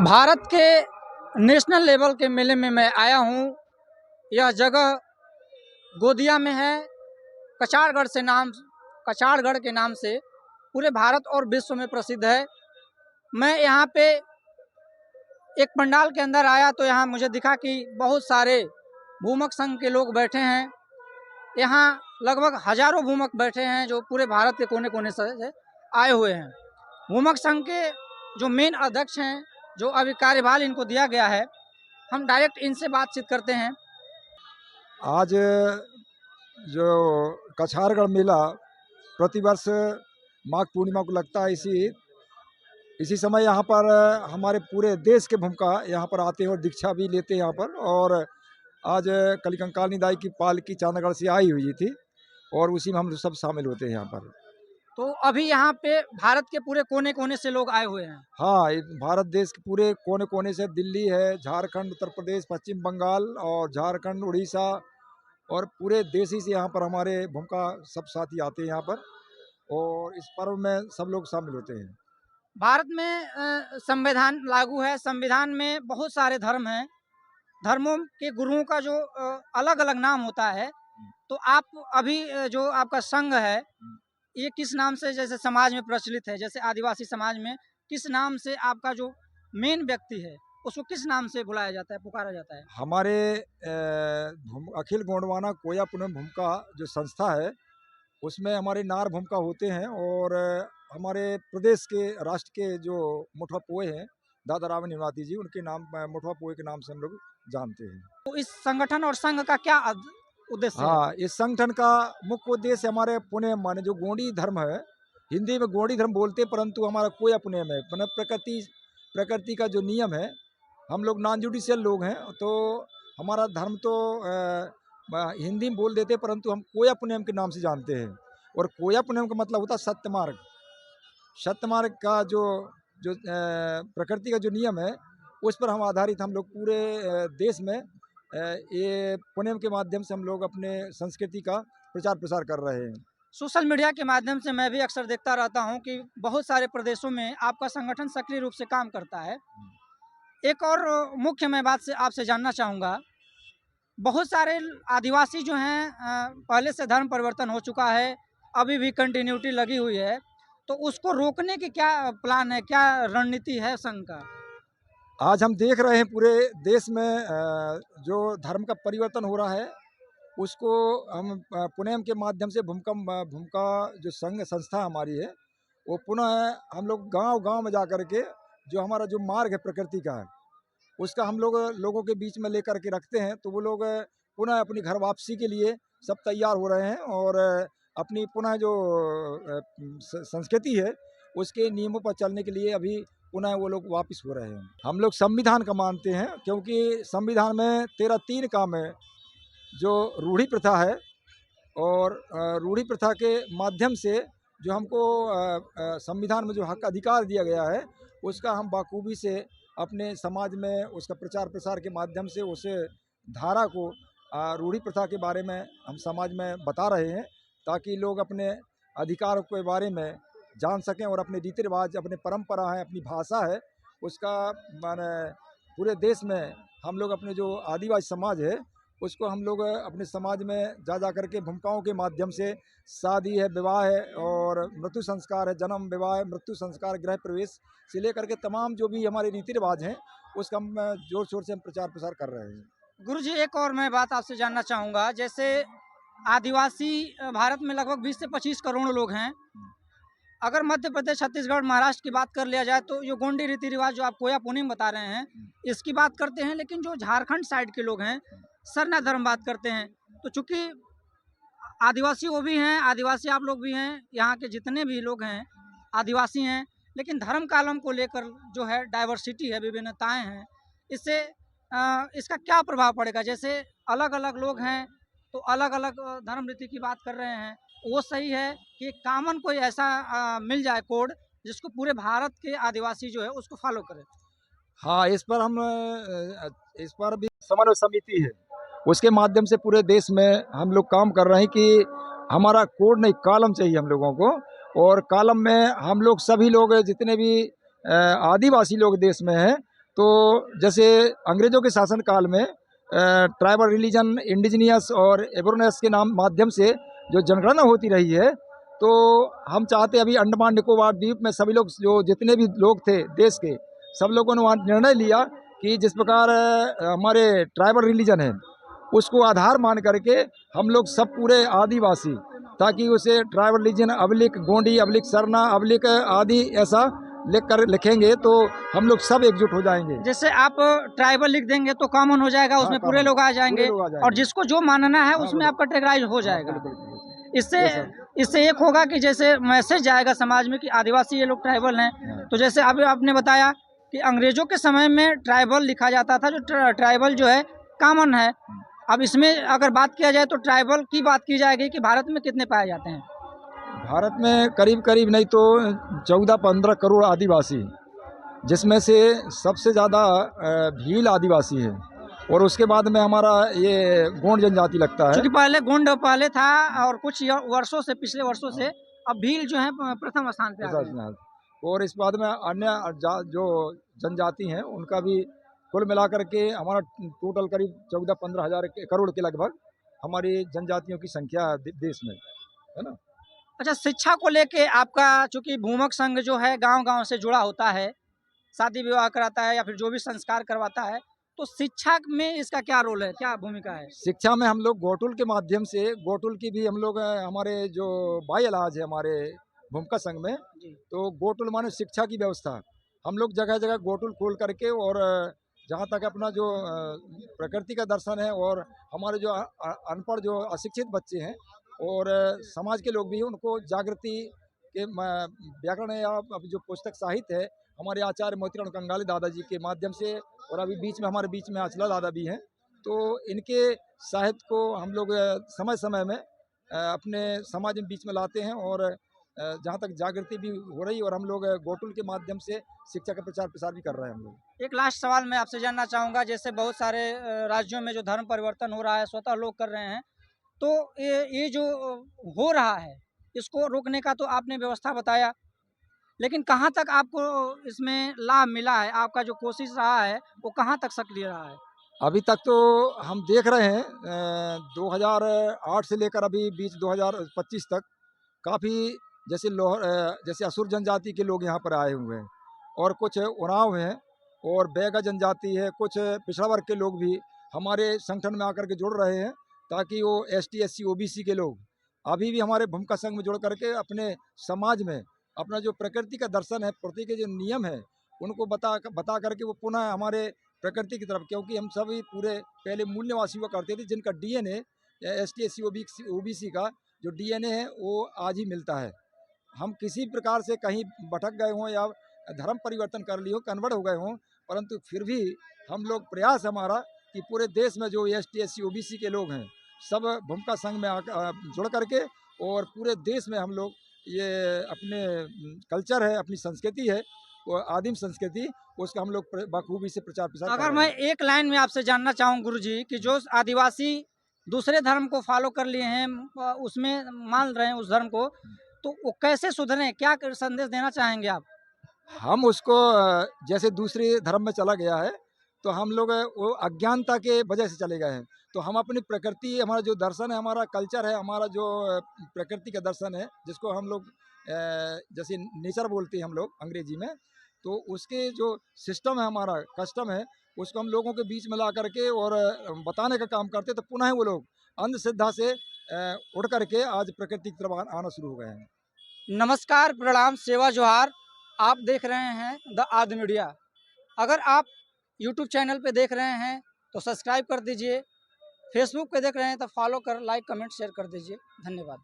भारत के national level के मेले में मैं आया हूँ। यह जगह गोदिया में है। कचारगढ़ के नाम से पूरे भारत और विश्व में प्रसिद्ध है। मैं यहाँ पे एक पंडाल के अंदर आया तो यहाँ मुझे दिखा कि बहुत सारे भूमक संघ के लोग बैठे हैं। यहाँ लगभग हजारों भूमक बैठे हैं जो पूरे भारत के कोने कोने से आए हुए हैं। भूमक संघ के जो मेन अध्यक्ष हैं, जो अभी कार्यभार इनको दिया गया है, हम डायरेक्ट इनसे बातचीत करते हैं। आज जो कछारगढ़ मेला प्रतिवर्ष माघ पूर्णिमा को लगता है, इसी समय यहाँ पर हमारे पूरे देश के भूमिका यहाँ पर आते हैं और दीक्षा भी लेते हैं यहाँ पर। और आज कलिकंकाल निदाई की पालकी चांदगढ़ से आई हुई थी और उसी में हम सब शामिल होते हैं यहाँ पर। तो अभी यहाँ पे भारत के पूरे कोने कोने से लोग आए हुए हैं। हाँ, भारत देश के पूरे कोने कोने से, दिल्ली है, झारखंड, उत्तर प्रदेश, पश्चिम बंगाल और झारखंड, उड़ीसा और पूरे देश ही से यहाँ पर हमारे भूमिका सब साथी आते हैं यहाँ पर और इस पर्व में सब लोग शामिल होते हैं। भारत में संविधान लागू है। संविधान में बहुत सारे धर्म हैं। धर्मों के गुरुओं का जो अलग अलग नाम होता है, तो आप अभी जो आपका संघ है, ये किस नाम से जैसे समाज में प्रचलित है? जैसे आदिवासी समाज में किस नाम से आपका जो मेन व्यक्ति है उसको किस नाम से बुलाया जाता है, पुकारा जाता है? हमारे अखिल गोंडवाना कोया पुनः भूमिका जो संस्था है, उसमें हमारे नार भूमिका होते हैं और हमारे प्रदेश के राष्ट्र के जो मुठवा पोए हैं दादा राव निवाती जी, उनके नाम मुठवा पोए के नाम से हम लोग जानते हैं। तो इस संगठन और संघ का क्या उद्देश्य है? हाँ, इस संगठन का मुख्य उद्देश्य हमारे पुणे माने जो गोंडी धर्म है, हिंदी में गोंडी धर्म बोलते, परंतु हमारा कोया पुणे में मतलब प्रकृति का जो नियम है, हम लोग नॉन जुडिशियल लोग हैं, तो हमारा धर्म तो हिंदी में बोल देते, परंतु हम कोया पुण्यम के नाम से जानते हैं। और कोया पुण्यम का मतलब होता है सत्यमार्ग। सत्यमार्ग का जो प्रकृति का जो नियम है, उस पर हम आधारित हम लोग पूरे देश में ये पुण्यम के माध्यम से हम लोग अपने संस्कृति का प्रचार प्रसार कर रहे हैं। सोशल मीडिया के माध्यम से मैं भी अक्सर देखता रहता हूं कि बहुत सारे प्रदेशों में आपका संगठन सक्रिय रूप से काम करता है। एक और मुख्य मैं बात से आपसे जानना चाहूँगा, बहुत सारे आदिवासी जो हैं पहले से धर्म परिवर्तन हो चुका है, अभी भी कंटिन्यूटी लगी हुई है, तो उसको रोकने की क्या प्लान है, क्या रणनीति है संघ का? आज हम देख रहे हैं पूरे देश में जो धर्म का परिवर्तन हो रहा है, उसको हम पुण्यम के माध्यम से भूमिका जो संघ संस्था हमारी है, वो पुनः हम लोग गांव-गांव में जा कर के जो हमारा जो मार्ग है प्रकृति का है, उसका हम लोगों के बीच में लेकर के रखते हैं। तो वो लोग पुनः अपनी घर वापसी के लिए सब तैयार हो रहे हैं और अपनी पुनः जो संस्कृति है उसके नियमों पर चलने के लिए अभी पुनः वो लोग वापस हो रहे हैं। हम लोग संविधान का मानते हैं, क्योंकि संविधान में 13(3) का में जो रूढ़ी प्रथा है और रूढ़ी प्रथा के माध्यम से जो हमको संविधान में जो हक अधिकार दिया गया है, उसका हम बाखूबी से अपने समाज में उसका प्रचार प्रसार के माध्यम से उस धारा को रूढ़ी प्रथा के बारे में हम समाज में बता रहे हैं, ताकि लोग अपने अधिकारों के बारे में जान सकें और अपने रीति रिवाज, अपने परंपरा है, अपनी भाषा है, उसका माने पूरे देश में हम लोग अपने जो आदिवासी समाज है उसको हम लोग अपने समाज में जा करके भूमिकाओं के माध्यम से शादी है, विवाह है और मृत्यु संस्कार है, जन्म, विवाह, मृत्यु संस्कार, गृह प्रवेश से लेकर के तमाम जो भी हमारे रीति रिवाज हैं, उसका हम जोर शोर से हम प्रचार प्रसार कर रहे हैं। गुरुजी, एक और मैं बात आपसे जानना चाहूँगा, जैसे आदिवासी भारत में लगभग 20 से 25 करोड़ लोग हैं। अगर मध्य प्रदेश, छत्तीसगढ़, महाराष्ट्र की बात कर लिया जाए तो जो गोंडी रीति रिवाज जो आप कोया पुनीम बता रहे हैं, इसकी बात करते हैं, लेकिन जो झारखंड साइड के लोग हैं सरना धर्म बात करते हैं। तो चूंकि आदिवासी वो भी हैं, आदिवासी आप लोग भी हैं, यहाँ के जितने भी लोग हैं आदिवासी हैं, लेकिन धर्म कालम को लेकर जो है डाइवर्सिटी है, विभिन्नताएं हैं, इससे इसका क्या प्रभाव पड़ेगा? जैसे अलग अलग लोग हैं तो अलग अलग धर्म रीति की बात कर रहे हैं, वो सही है कि कॉमन कोई ऐसा मिल जाए कोड जिसको पूरे भारत के आदिवासी जो है उसको फॉलो करें? हाँ, इस पर भी समन्वय समिति है, उसके माध्यम से पूरे देश में हम लोग काम कर रहे हैं कि हमारा कोड नहीं, कॉलम चाहिए हम लोगों को। और कॉलम में हम लोग सभी लोग जितने भी आदिवासी लोग देश में हैं, तो जैसे अंग्रेजों के शासन काल में ट्राइबल रिलीजन, इंडिजिनियस और एबोरिजिनस के नाम माध्यम से जो जनगणना होती रही है, तो हम चाहते अभी अंडमान निकोबार द्वीप में सभी लोग, जो जितने भी लोग थे देश के, सब लोगों ने वहाँ निर्णय लिया कि जिस प्रकार हमारे ट्राइबल रिलीजन है उसको आधार मान करके हम लोग सब पूरे आदिवासी, ताकि उसे ट्राइबल रिलीजन अबलिक गोंडी, अबलिक सरना, अबलिक आदि ऐसा लिखेंगे तो हम लोग सब एकजुट हो जाएंगे। जैसे आप ट्राइबल लिख देंगे तो कॉमन हो जाएगा, उसमें पूरे लोग आ जाएंगे, और जिसको जो मानना है उसमें आप कैटेगराइज हो जाएगा। इससे इससे एक होगा कि जैसे मैसेज जाएगा समाज में कि आदिवासी ये लोग ट्राइबल हैं। तो जैसे अभी आपने बताया कि अंग्रेजों के समय में ट्राइबल लिखा जाता था, जो ट्राइबल जो है कॉमन है। अब इसमें अगर बात किया जाए तो ट्राइबल की बात की जाएगी कि भारत में कितने पाए जाते हैं? भारत में करीब करीब नहीं तो 14-15 करोड़ आदिवासी, जिसमें से सबसे ज़्यादा भील आदिवासी है, और उसके बाद में हमारा ये गोंड जनजाति लगता है। क्योंकि पहले गोंड पहले था, और कुछ वर्षों से, पिछले वर्षों से अब भील जो है प्रथम स्थान पे आ गए हैं। और इस बाद में अन्य जो जनजाति हैं उनका भी कुल मिलाकर के हमारा टोटल करीब 14-15 हज़ार करोड़ के लगभग हमारी जनजातियों की संख्या देश में है ना। अच्छा, शिक्षा को लेके आपका, चूंकि भूमक संघ जो है गांव-गांव से जुड़ा होता है, शादी विवाह कराता है या फिर जो भी संस्कार करवाता है, तो शिक्षा में इसका क्या रोल है, क्या भूमिका है? शिक्षा में हम लोग गोटुल के माध्यम से, गोटुल की भी हम लोग हमारे जो बाई इलाज है हमारे भूमिका संघ में, तो गोटुल माने शिक्षा की व्यवस्था। हम लोग जगह जगह गोटुल खोल करके, और जहाँ तक अपना जो प्रकृति का दर्शन है, और हमारे जो अनपढ़ जो अशिक्षित बच्चे हैं और समाज के लोग भी हैं, उनको जागृति के व्याकरण या अब जो पुस्तक साहित्य है हमारे आचार्य मोतीराम कंगाली दादाजी के माध्यम से, और अभी बीच में हमारे बीच में आचला दादा भी हैं, तो इनके साहित्य को हम लोग समय समय में अपने समाज में बीच में लाते हैं, और जहाँ तक जागृति भी हो रही है, और हम लोग गोटुल के माध्यम से शिक्षा का प्रचार प्रसार भी कर रहे हैं हम लोग। एक लास्ट सवाल मैं आपसे जानना चाहूँगा, जैसे बहुत सारे राज्यों में जो धर्म परिवर्तन हो रहा है, स्वतः लोग कर रहे हैं, तो ये जो हो रहा है, इसको रोकने का तो आपने व्यवस्था बताया, लेकिन कहाँ तक आपको इसमें लाभ मिला है? आपका जो कोशिश रहा है, वो कहाँ तक सक्रिय रहा है? अभी तक तो हम देख रहे हैं 2008 से लेकर अभी बीच 2025 तक काफ़ी, जैसे जैसे असुर जनजाति के लोग यहाँ पर आए हुए हैं, और कुछ उरांव हैं, और बैगा जनजाति है, कुछ पिछड़ा वर्ग के लोग भी हमारे संगठन में आकर के जुड़ रहे हैं, ताकि वो ST SC OBC के लोग अभी भी हमारे भूमिका संघ में जुड़ करके अपने समाज में अपना जो प्रकृति का दर्शन है, प्रकृति के जो नियम है, उनको बता करके वो पुनः हमारे प्रकृति की तरफ, क्योंकि हम सभी पूरे पहले मूल निवासी हुआ करते थे, जिनका DNA ST SC OBC का जो DNA है वो आज ही मिलता है। हम किसी प्रकार से कहीं भटक गए हों या धर्म परिवर्तन कर लिए हो, कन्वर्ट हो गए हों, परंतु फिर भी हम लोग, प्रयास हमारा कि पूरे देश में जो ST SC OBC के लोग हैं सब भूमिका संघ में जुड़ करके, और पूरे देश में हम लोग ये अपने कल्चर है, अपनी संस्कृति है, वो आदिम संस्कृति, उसका हम लोग बखूबी से प्रचार प्रसार कर अगर रहे मैं हैं। एक लाइन में आपसे जानना चाहूँ गुरुजी, कि जो आदिवासी दूसरे धर्म को फॉलो कर लिए हैं, उसमें मान रहे हैं उस धर्म को, तो वो कैसे सुधरें? क्या संदेश देना चाहेंगे आप? हम उसको जैसे दूसरे धर्म में चला गया है, तो हम लोग वो अज्ञानता के वजह से चले गए हैं, तो हम अपनी प्रकृति, हमारा जो दर्शन है, हमारा कल्चर है, हमारा जो प्रकृति का दर्शन है, जिसको हम लोग जैसे नेचर बोलते हैं हम लोग अंग्रेजी में, तो उसके जो सिस्टम है, हमारा कस्टम है, उसको हम लोगों के बीच में ला करके और बताने का काम करते, तो पुनः वो लोग अंधश्रद्धा से उड़ करके आज प्रकृति की तरफ आना शुरू हो गए हैं। नमस्कार, प्रणाम, सेवा जोहार। आप देख रहे हैं द आद मीडिया। अगर आप यूट्यूब चैनल पे देख रहे हैं तो सब्सक्राइब कर दीजिए, फेसबुक पे देख रहे हैं तो फॉलो कर, लाइक, कमेंट, शेयर कर दीजिए। धन्यवाद।